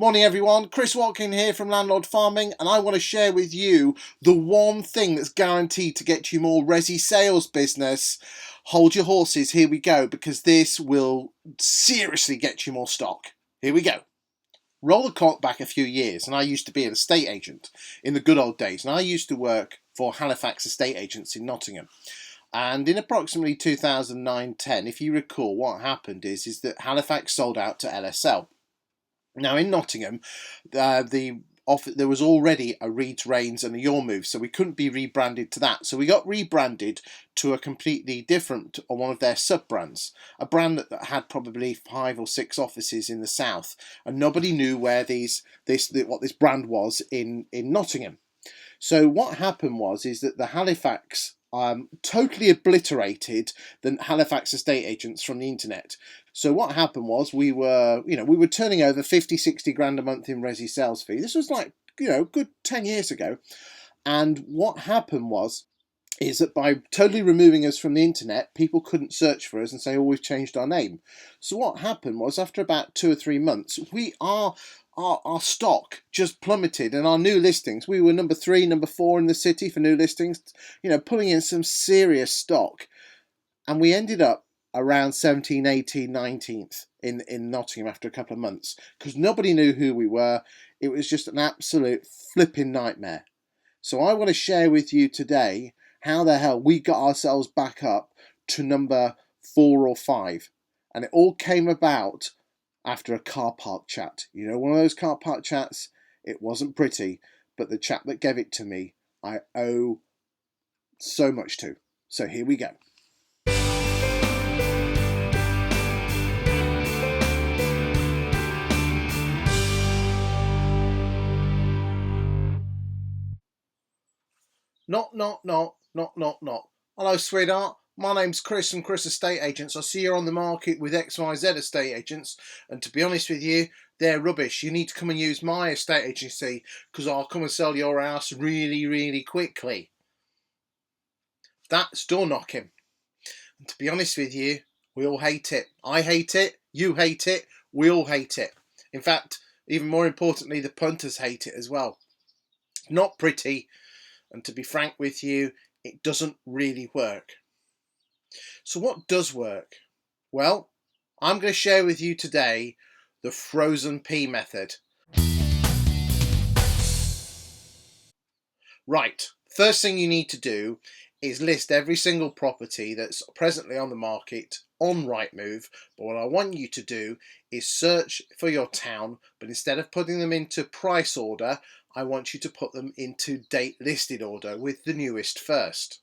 Morning everyone, Chris Watkin here from Landlord Farming, and I want to share with you the one thing that's guaranteed to get you more Resi Sales business. Hold your horses, here we go, because this will seriously get you more stock. Here we go. Roll the clock back a few years, and I used to be an estate agent in the good old days, and I used to work for Halifax Estate Agents in Nottingham. And in approximately 2009-10, if you recall, what happened is that Halifax sold out to LSL. Now in Nottingham, there was already a Reeds Rains and a Your Move, so we couldn't be rebranded to that. So we got rebranded to a completely different, or one of their sub-brands, a brand that had probably 5 or 6 offices in the south, and nobody knew where what this brand was in Nottingham. So what happened was that the Halifax totally obliterated the Halifax estate agents from the internet. So what happened was we were turning over 50-60 grand a month in Resi Sales fee. This was like, good 10 years ago. And what happened is that by totally removing us from the internet, people couldn't search for us and say, oh, we've changed our name. So what happened was, after about 2 or 3 months, our stock just plummeted, and our new listings, we were number 3, number 4 in the city for new listings, pulling in some serious stock. And we ended up around 17, 18, 19th in Nottingham after a couple of months, because nobody knew who we were. It was just an absolute flipping nightmare. So I want to share with you today how the hell we got ourselves back up to number 4 or 5. And it all came about after a car park chat. One of those car park chats. It wasn't pretty, but the chap that gave it to me, I owe so much to. So here we go. Knock. Hello, sweetheart. My name's Chris from Chris Estate Agents. I see you're on the market with XYZ Estate Agents, and to be honest with you, they're rubbish. You need to come and use my estate agency, because I'll come and sell your house really, really quickly. That's door knocking. And to be honest with you, we all hate it. I hate it, you hate it, we all hate it. In fact, even more importantly, the punters hate it as well. Not pretty, and to be frank with you, it doesn't really work. So what does work? Well, I'm going to share with you today the frozen pea method. Right, first thing you need to do is list every single property that's presently on the market on Rightmove. But what I want you to do is search for your town, but instead of putting them into price order, I want you to put them into date listed order with the newest first.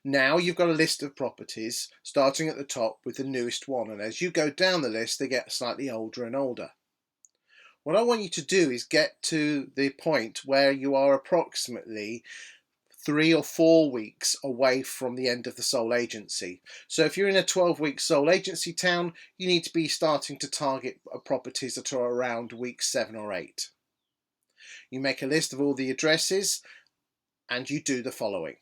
Now you've got a list of properties starting at the top with the newest one, and as you go down the list they get slightly older and older. What I want you to do is get to the point where you are approximately 3 or 4 weeks away from the end of the sole agency. So if you're in a 12-week sole agency town, you need to be starting to target properties that are around week 7 or 8. You make a list of all the addresses and you do the following.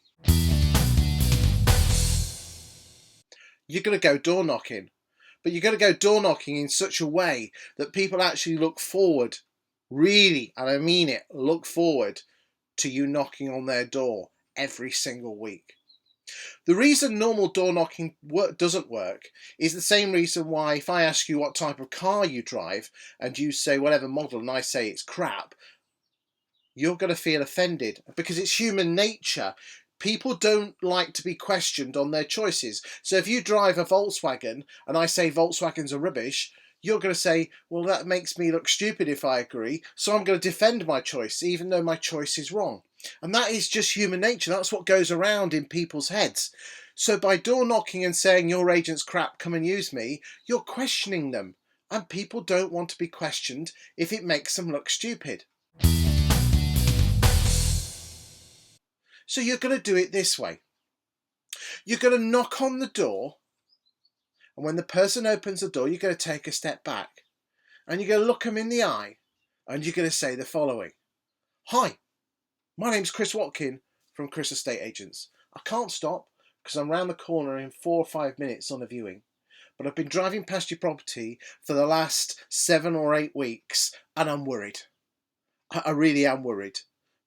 You're going to go door knocking, but you're going to go door knocking in such a way that people actually look forward, really, and I mean it, look forward to you knocking on their door every single week. The reason normal door knocking doesn't work is the same reason why if I ask you what type of car you drive and you say whatever model and I say it's crap, you're going to feel offended, because it's human nature. People don't like to be questioned on their choices. So if you drive a Volkswagen and I say Volkswagens are rubbish, you're going to say, well, that makes me look stupid if I agree, so I'm going to defend my choice even though my choice is wrong. And that is just human nature. That's what goes around in people's heads. So by door knocking and saying your agent's crap, come and use me, you're questioning them. And people don't want to be questioned if it makes them look stupid. So you're going to do it this way. You're going to knock on the door, and when the person opens the door, you're going to take a step back and you're going to look them in the eye and you're going to say the following. Hi, my name's Chris Watkin from Chris Estate Agents. I can't stop because I'm round the corner in 4 or 5 minutes on a viewing. but I've been driving past your property for the last 7 or 8 weeks and I'm worried. I really am worried,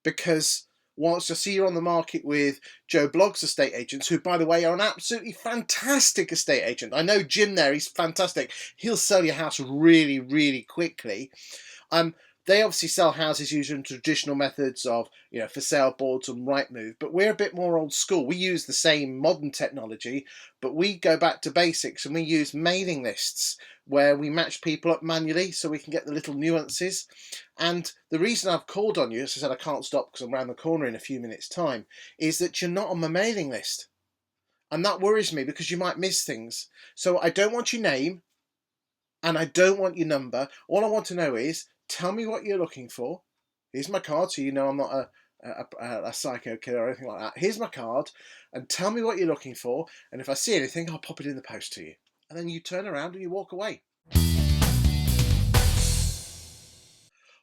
because whilst I see you're on the market with Joe Blogg's estate agents, who, by the way, are an absolutely fantastic estate agent. I know Jim there, he's fantastic. He'll sell your house really, really quickly. They obviously sell houses using traditional methods of, for sale boards and Rightmove, but we're a bit more old school. We use the same modern technology, but we go back to basics and we use mailing lists where we match people up manually so we can get the little nuances. And the reason I've called on you, as I said, I can't stop because I'm around the corner in a few minutes' time, is that you're not on my mailing list. And that worries me because you might miss things. So I don't want your name and I don't want your number. All I want to know is, tell me what you're looking for. Here's my card, so you know I'm not a psycho killer or anything like that. Here's my card, and tell me what you're looking for. And if I see anything, I'll pop it in the post to you. And then you turn around and you walk away.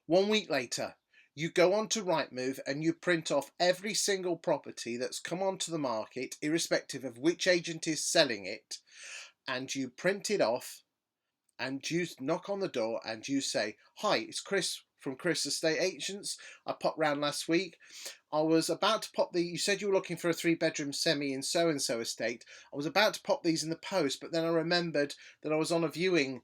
1 week later, you go on to Rightmove and you print off every single property that's come onto the market, irrespective of which agent is selling it, and you print it off. And you knock on the door and you say, "Hi, it's Chris from Chris Estate Agents. I popped round last week. I was about to pop you said you were looking for a 3-bedroom semi in so-and-so estate. I was about to pop these in the post, but then I remembered that I was on a viewing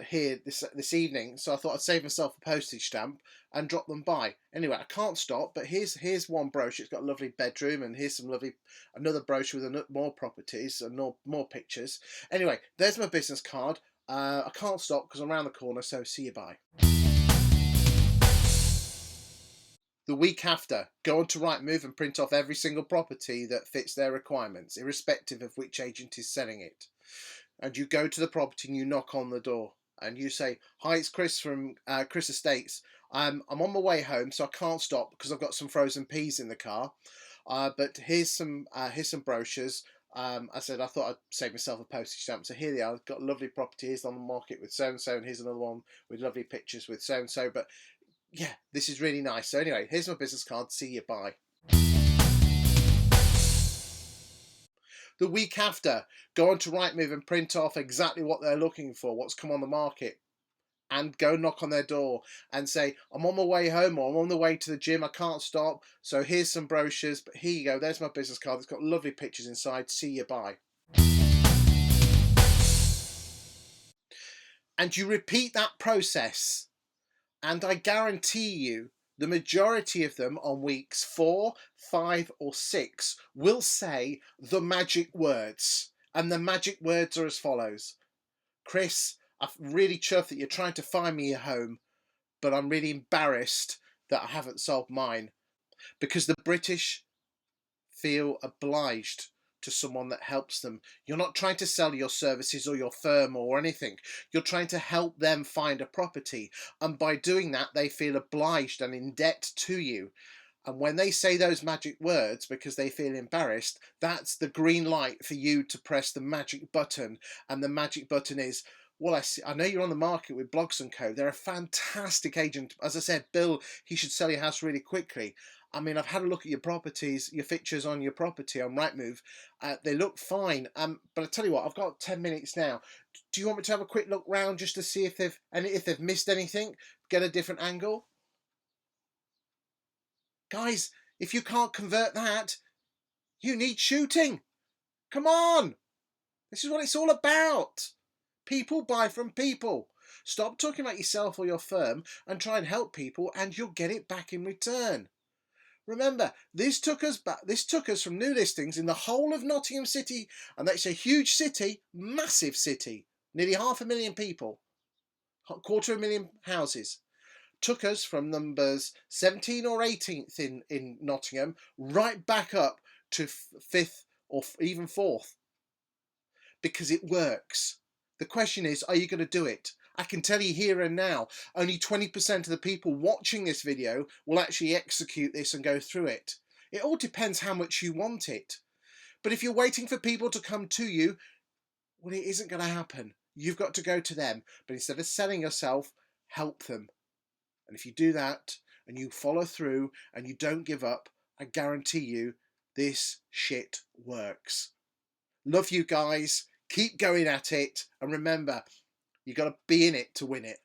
here this evening, so I thought I'd save myself a postage stamp and drop them by. Anyway, I can't stop, but here's one brochure. It's got a lovely bedroom, and here's another brochure with more properties and more pictures. Anyway, there's my business card. I can't stop because I'm around the corner, so see you bye." The week after, go on to Rightmove and print off every single property that fits their requirements, irrespective of which agent is selling it. And you go to the property and you knock on the door and you say, "Hi, it's Chris from Chris Estates. I'm on my way home, so I can't stop because I've got some frozen peas in the car. But here's some brochures. I said I thought I'd save myself a postage stamp. So here they are. I've got lovely properties on the market with so and so, and here's another one with lovely pictures with so and so. But yeah, this is really nice. So anyway, here's my business card. See you bye." The week after, go on to Rightmove and print off exactly what they're looking for, what's come on the market, and go knock on their door and say, "I'm on my way home or I'm on the way to the gym. I can't stop. So here's some brochures, but here you go. There's my business card. It's got lovely pictures inside. See you bye." And you repeat that process. And I guarantee you, the majority of them on weeks 4, 5, or 6 will say the magic words. And the magic words are as follows: "Chris, I'm really chuffed that you're trying to find me a home, but I'm really embarrassed that I haven't sold mine." Because the British feel obliged to someone that helps them. You're not trying to sell your services or your firm or anything. You're trying to help them find a property. And by doing that, they feel obliged and in debt to you. And when they say those magic words because they feel embarrassed, that's the green light for you to press the magic button. And the magic button is, "Well, I know you're on the market with Blogs & Co. They're a fantastic agent. As I said, Bill, he should sell your house really quickly. I mean, I've had a look at your properties, your pictures on your property on Rightmove. They look fine. But I tell you what, I've got 10 minutes now. Do you want me to have a quick look round just to see if they've missed anything, get a different angle?" Guys, if you can't convert that, you need shooting. Come on. This is what it's all about. People buy from people. Stop talking about yourself or your firm and try and help people, and you'll get it back in return. Remember, this took us from new listings in the whole of Nottingham City, and that's a huge city, massive city, nearly 500,000 people, 250,000 houses. Took us from numbers 17 or 18th in Nottingham right back up to 5th or even 4th, because it works. The question is, are you going to do it? I can tell you here and now, only 20% of the people watching this video will actually execute this and go through it. It all depends how much you want it. But if you're waiting for people to come to you, well, it isn't going to happen. You've got to go to them. But instead of selling yourself, help them. And if you do that and you follow through and you don't give up, I guarantee you this shit works. Love you guys. Keep going at it, and remember, you got to be in it to win it.